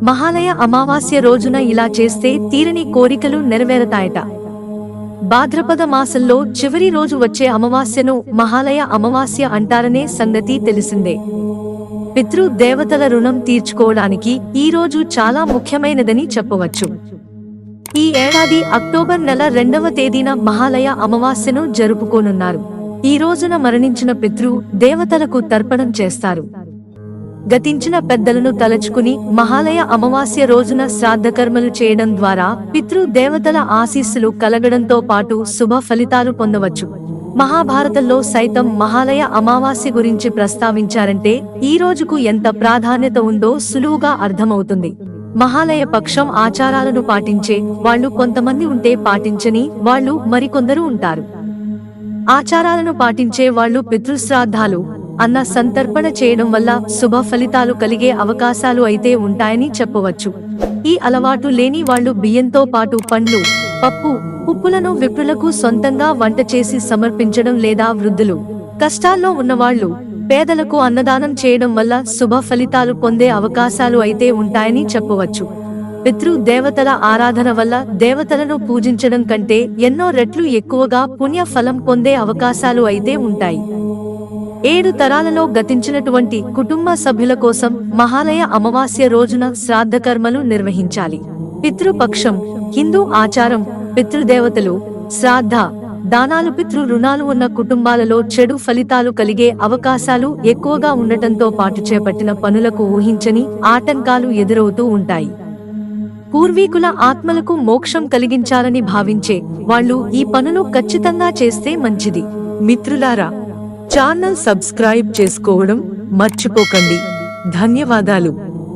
మహాలయ అమావాస్య రోజున ఇలా చేస్తే తీరని కోరికలు నెరవేరతాయట. భాద్రపద మాసంలో చివరి రోజు వచ్చే అమావాస్యను మహాలయ అమావాస్య అంటారనే సంగతి తెలిసిందే. పితృ దేవతల రుణం తీర్చుకోవడానికి ఈ రోజు చాలా ముఖ్యమైనదని చెప్పవచ్చు. ఈ ఏడాది అక్టోబర్ నెల 2వ తేదీన మహాలయ అమావాస్యను జరుపుకోనున్నారు. ఈ రోజున మరణించిన పితృ దేవతలకు తర్పణం చేస్తారు. గతించిన పెద్దలను తలచుకుని మహాలయ అమావాస్య రోజున శ్రాద్ధకర్మలు చేయడం ద్వారా పితృ దేవతల ఆశీస్సులు కలగడంతో పాటు శుభ ఫలితాలు పొందవచ్చు. మహాభారతంలో సైతం మహాలయ అమావాస్య గురించి ప్రస్తావించారంటే ఈ రోజుకు ఎంత ప్రాధాన్యత ఉందో సులువుగా అర్థమవుతుంది. మహాలయ పక్షం ఆచారాలను పాటించే వాళ్ళు కొంతమంది ఉంటే పాటించని వాళ్ళు మరికొందరు ఉంటారు. ఆచారాలను పాటించే వాళ్ళు పితృశ్రాద్ధాలు అన్న సంతర్పణ చేయడం వల్ల శుభ ఫలితాలు కలిగే అవకాశాలు అయితే ఉంటాయని చెప్పవచ్చు. ఈ అలవాటు లేని వాళ్ళు బియ్యంతో పాటు పండ్లు, పప్పు, ఉప్పులను విప్రులకు సొంతంగా వంట చేసి సమర్పించడం లేదా వృద్ధులు, కష్టాల్లో ఉన్నవాళ్లు, పేదలకు అన్నదానం చేయడం వల్ల శుభ ఫలితాలు పొందే అవకాశాలు అయితే ఉంటాయని చెప్పవచ్చు. పితృ దేవతల ఆరాధన వల్ల దేవతలను పూజించడం కంటే ఎన్నో రెట్లు ఎక్కువగా పుణ్య ఫలం పొందే అవకాశాలు అయితే ఉంటాయి. 7 తరాలలో గతించినటువంటి కుటుంబ సభ్యుల కోసం మహాలయ అమావాస్య రోజున శ్రాద్ధకర్మలు నిర్వహించాలి. పితృపక్షం హిందూ ఆచారం. పితృదేవతలు, శ్రాద్ధ, దానాలు పితృ రుణాలు ఉన్న కుటుంబాలలో చెడు ఫలితాలు కలిగే అవకాశాలు ఎక్కువగా ఉండటంతో పాటు చేపట్టిన పనులకు ఊహించని ఆటంకాలు ఎదురవుతూ ఉంటాయి. పూర్వీకుల ఆత్మలకు మోక్షం కలిగించాలని భావించే వాళ్ళు ఈ పనులు ఖచ్చితంగా చేస్తే మంచిది. మిత్రులారా, ఛానల్ సబ్స్క్రైబ్ చేసుకోవడం మర్చిపోకండి. ధన్యవాదాలు.